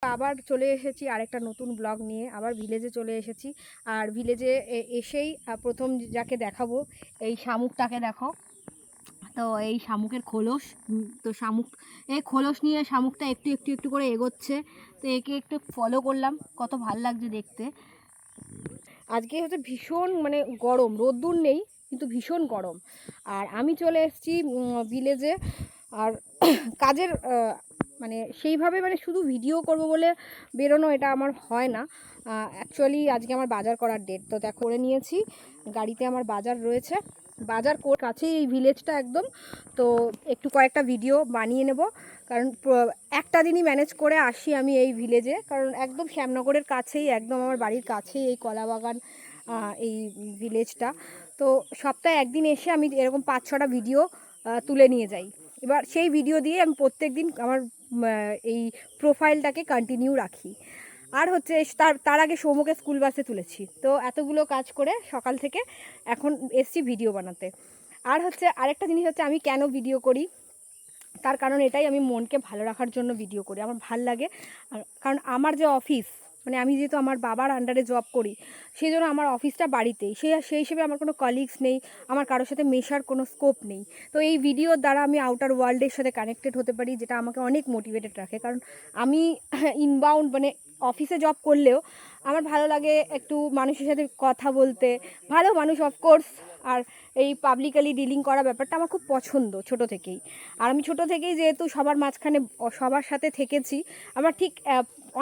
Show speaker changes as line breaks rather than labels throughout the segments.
আবার চলে এসেছি আরেকটা নতুন ব্লগ নিয়ে। আবার ভিলেজে চলে এসেছি। আর ভিলেজে এসেই প্রথম যাকে দেখাবো এই শামুকটাকে দেখো। তো এই শামুকের খোলস, তো শামুক এই খোলস নিয়ে শামুকটা একটু একটু একটু করে এগোচ্ছে। তো একে একটু ফলো করলাম, কত ভাল লাগছে দেখতে। আজকে হচ্ছে ভীষণ মানে গরম, রোদ্দুর নেই কিন্তু ভীষণ গরম। আর আমি চলে এসেছি ভিলেজে। আর কাজের মানে সেইভাবে মানে শুধু ভিডিও করব বলে বেরোনো এটা আমার হয় না। অ্যাকচুয়ালি আজকে আমার বাজার করার ডেট, তো তা করে নিয়েছি। গাড়িতে আমার বাজার রয়েছে, বাজার কাছেই এই ভিলেজটা একদম। তো একটু কয়েকটা ভিডিও বানিয়ে নেব, কারণ একটা দিনই ম্যানেজ করে আসি আমি এই ভিলেজে। কারণ একদম শ্যামনগরের কাছেই, একদম আমার বাড়ির কাছেই এই কলাবাগান, এই ভিলেজটা। তো সপ্তাহে একদিন এসে আমি এরকম 5-6টা ভিডিও তুলে নিয়ে যাই। এবার সেই ভিডিও দিয়ে আমি প্রত্যেক দিন আমার এই প্রোফাইলটাকে কন্টিনিউ রাখি। আর হচ্ছে তার আগে সৌমকে স্কুল বাসে তুলেছি। তো এতগুলো কাজ করে সকাল থেকে এখন এসছি ভিডিও বানাতে। আর হচ্ছে আরেকটা জিনিস হচ্ছে, আমি কেন ভিডিও করি তার কারণ এটাই, আমি মনকে ভালো রাখার জন্য ভিডিও করি। আমার ভাল লাগে, কারণ আমার যে অফিস, মানে আমি যেহেতু আমার বাবার আন্ডারে জব করি, সেই জন্য আমার অফিসটা বাড়িতেই, সেই হিসেবে আমার কোনো কলিগস নেই, আমার কারোর সাথে মেশার কোনো স্কোপ নেই। তো এই ভিডিওর দ্বারা আমি আউটার ওয়ার্ল্ডের সাথে কানেক্টেড হতে পারি, যেটা আমাকে অনেক মোটিভেটেড রাখে। কারণ আমি ইনবাউন্ড মানে অফিসে জব করলেও আমার ভালো লাগে একটু মানুষের সাথে কথা বলতে, ভালো মানুষ অফকোর্স। আর এই পাবলিকালি ডিলিং করা ব্যাপারটা আমার খুব পছন্দ ছোট থেকেই। আর আমি ছোট থেকেই যেহেতু সবার মাঝখানে সবার সাথে থেকেছি, আমার ঠিক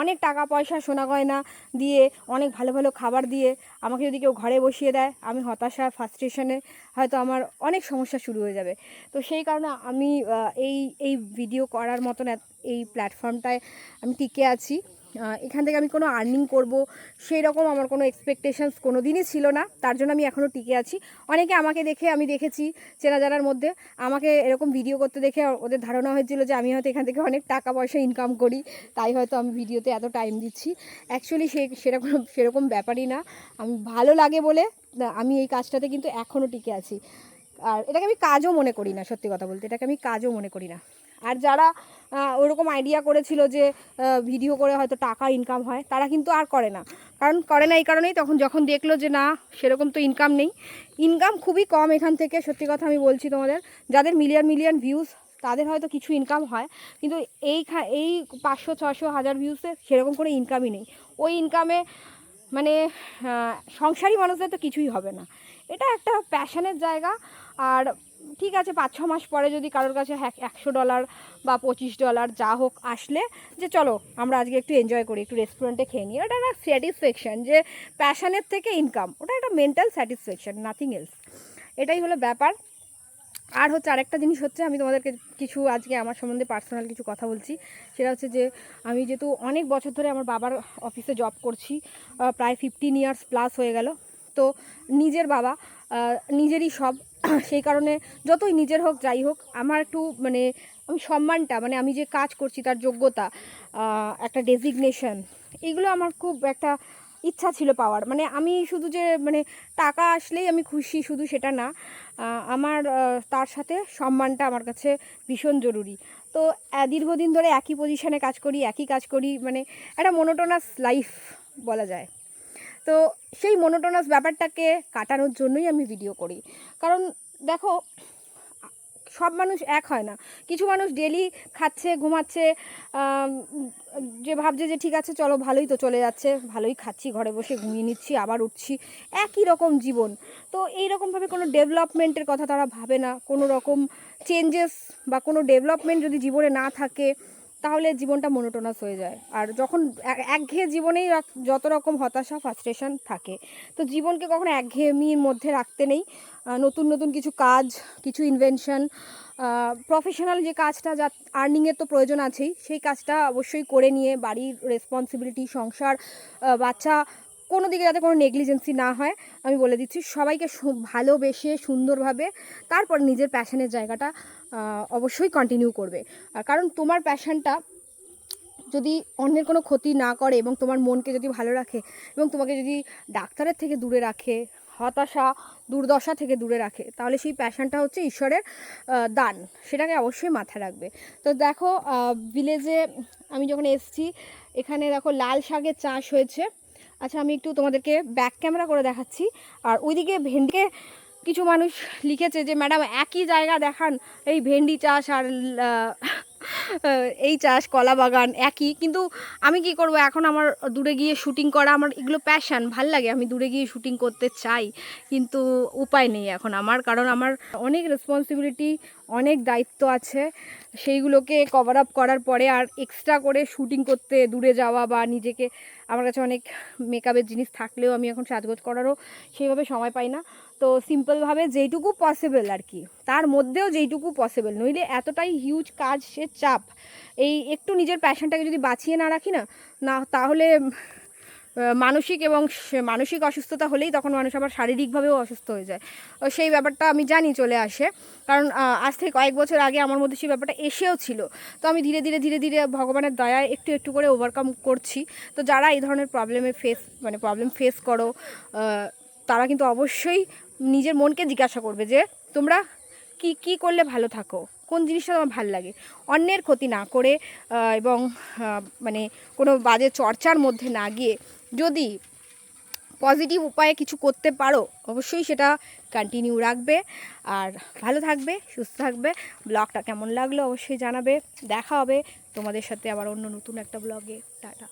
অনেক টাকা পয়সা সোনা গয়না দিয়ে, অনেক ভালো ভালো খাবার দিয়ে আমাকে যদি কেউ ঘরে বসিয়ে দেয়, আমি হতাশা ফ্রাস্ট্রেশনে হয়তো আমার অনেক সমস্যা শুরু হয়ে যাবে। তো সেই কারণে আমি এই এই ভিডিও করার মতন এই প্ল্যাটফর্মটায় আমি টিকে আছি। এখান থেকে আমি কোনো আর্নিং করব সেই রকম আমার কোনো এক্সপেকটেশনস কোনো দিনই ছিল না, তার জন্য আমি এখনও টিকে আছি। অনেকে আমাকে দেখে, আমি দেখেছি চেনা জানার মধ্যে, আমাকে এরকম ভিডিও করতে দেখে ওদের ধারণা হয়েছিল যে আমি হয়তো এখান থেকে অনেক টাকা পয়সা ইনকাম করি, তাই হয়তো আমি ভিডিওতে এত টাইম দিচ্ছি। অ্যাকচুয়ালি সেরকম ব্যাপারই না। আমি ভালো লাগে বলে আমি এই কাজটাতে কিন্তু এখনও টিকে আছি। আর এটাকে আমি কাজও মনে করি না, সত্যি কথা বলতে এটাকে আমি কাজও মনে করি না। আর যারা ওরকম আইডিয়া করেছিল যে ভিডিও করে হয়তো টাকা ইনকাম হয়, তারা কিন্তু আর করে না। কারণ করে না এই কারণেই, যখন দেখলো যে না, সেরকম তো ইনকাম নেই, ইনকাম খুবই কম এখান থেকে। সত্যি কথা আমি বলছি তোমাদের, যাদের মিলিয়ন মিলিয়ন ভিউজ তাদের হয়তো কিছু ইনকাম হয়, কিন্তু এই 500-600-1000 ভিউসে সেরকম কোনো ইনকামই নেই। ওই ইনকামে মানে সংসারী মানুষদের তো কিছুই হবে না। এটা একটা প্যাশনের জায়গা। আর ঠিক আছে, 5-6 মাস পরে যদি কারোর কাছে $100 বা $25 যা হোক আসলে, যে চলো আমরা আজকে একটু এনজয় করি, একটু রেস্টুরেন্টে খেয়ে নিই, ওটা একটা স্যাটিসফ্যাকশান। যে প্যাশনের থেকে ইনকাম, ওটা একটা মেন্টাল স্যাটিসফ্যাকশান, নাথিং এলস। এটাই হলো ব্যাপার। আর হচ্ছে আরেকটা জিনিস হচ্ছে, আমি তোমাদেরকে কিছু আজকে আমার সম্বন্ধে পার্সোনাল কিছু কথা বলছি। সেটা হচ্ছে যে আমি যেহেতু অনেক বছর ধরে আমার বাবার অফিসে জব করছি, প্রায় 15 ইয়ার্স প্লাস হয়ে গেল। তো নিজের বাবা, নিজেরই সব। সেই কারণে যতই নিজের হোক যাই হোক, আমার একটু মানে আমি সম্মানটা, মানে আমি যে কাজ করছি তার যোগ্যতা, একটা ডেজিগনেশন, এগুলো আমার খুব একটা ইচ্ছা ছিল পাওয়ার। মানে আমি শুধু যে মানে টাকা আসলেই আমি খুশি, শুধু সেটা না, আমার তার সাথে সম্মানটা আমার কাছে ভীষণ জরুরি। তো দীর্ঘদিন ধরে একই পজিশানে কাজ করি, একই কাজ করি, মানে একটা মোনোটোনাস লাইফ বলা যায়। তো সেই মোনোটোনাস ব্যাপারটাকে কাটানোর জন্যই আমি ভিডিও করি। কারণ দেখো, সব মানুষ এক হয় না। কিছু মানুষ ডেলি খাচ্ছে, ঘুমাচ্ছে, যে ভাবছে যে ঠিক আছে চলো ভালোই তো চলে যাচ্ছে, ভালোই খাচ্ছি, ঘরে বসে ঘুমিয়ে নিচ্ছি, আবার উঠছি, একই রকম জীবন। তো এই রকমভাবে কোনো ডেভেলপমেন্টের কথা তারা ভাবে না। কোনো রকম চেঞ্জেস বা কোনো ডেভেলপমেন্ট যদি জীবনে না থাকে, তাহলে জীবনটা মোনোটোনাস হয়ে যায়। আর যখন একঘেয়ে জীবনেই যত রকম হতাশা ফ্রাস্ট্রেশন থাকে, তো জীবনকে কখনো একঘেয়েমির মধ্যে রাখতে নেই। নতুন নতুন কিছু কাজ, কিছু ইনভেনশন, প্রফেশনাল যে কাজটা, যা আর্নিংয়ের তো প্রয়োজন আছেই, সেই কাজটা অবশ্যই করে নিয়ে বাড়ির রেসপন্সিবিলিটি, সংসার, বাচ্চা, কোনো দিকে যাতে কোনো নেগলিজেন্সি না হয়, আমি বলে দিচ্ছি সবাইকে ভালোবেসে সুন্দরভাবে তারপর নিজের প্যাশনের জায়গাটা অবশ্যই কন্টিনিউ করবে। কারণ তোমার প্যাশনটা যদি অন্যের কোনো ক্ষতি না করে এবং তোমার মনকে যদি ভালো রাখে এবং তোমাকে যদি ডাক্তারের থেকে দূরে রাখে, হতাশা দুর্দশা থেকে দূরে রাখে, তাহলে সেই প্যাশনটা হচ্ছে ঈশ্বরের দান, সেটাকে অবশ্যই মাথায় রাখবে। তো দেখো ভিলেজে আমি যখন এসেছি, এখানে দেখো লাল শাকের চাষ হয়েছে। আচ্ছা আমি একটু তোমাদেরকে ব্যাক ক্যামেরা করে দেখাচ্ছি। আর ওইদিকে ভেন্ডিকে কিছু মানুষ লিখেছে যে ম্যাডাম একই জায়গা দেখান, এই ভেন্ডি চাষ আর এই চাষ কলা বাগান একই, কিন্তু আমি কি করব, এখন আমার দূরে গিয়ে শুটিং করা আমার এগুলো প্যাশান, ভাল লাগে, আমি দূরে গিয়ে শুটিং করতে চাই, কিন্তু উপায় নেই এখন আমার, কারণ আমার অনেক রেসপন্সিবিলিটি, অনেক দায়িত্ব আছে, সেইগুলোকে কভার আপ করার পরে আর এক্সট্রা করে শুটিং করতে দূরে যাওয়া বা নিজেকে, আমার কাছে অনেক মেকআপের জিনিস থাকলেও আমি এখন সাজগোজ করারও সেইভাবে সময় পাই না। তো সিম্পলভাবে যেইটুকু পসিবল আর কি, তার মধ্যেও যেইটুকু পসিবল, নইলে এতটাই হিউজ কাজ, সে চাপ, এই একটু নিজের প্যাশনটাকে যদি বাঁচিয়ে না রাখি না, না তাহলে মানসিক এবং মানসিক অসুস্থতা হলেই তখন মানুষ আবার শারীরিকভাবেও অসুস্থ হয়ে যায়। সেই ব্যাপারটা আমি জানি চলে আসে, কারণ আজ থেকে কয়েক বছর আগে আমার মধ্যে সেই ব্যাপারটা এসেও ছিল। তো আমি ধীরে ধীরে ধীরে ধীরে ভগবানের দয়ায় একটু একটু করে ওভারকাম করছি। তো যারা এই ধরনের প্রবলেম ফেস করো, তারা কিন্তু অবশ্যই নিজের মনকে জিজ্ঞাসা করবে যে তোমরা কি করলে ভালো থাকো, কোন জিনিসটা তোমার ভালো লাগে, অন্যের ক্ষতি না করে এবং মানে কোনো বাজে চর্চার মধ্যে না গিয়ে যদি পজিটিভ উপায়ে কিছু করতে পারো, অবশ্যই সেটা কন্টিনিউ রাখবে। আর ভালো থাকবে, সুস্থ থাকবে। ব্লগটা কেমন লাগলো অবশ্যই জানাবে। দেখা হবে তোমাদের সাথে আবার অন্য নতুন একটা ব্লগে। টাটা।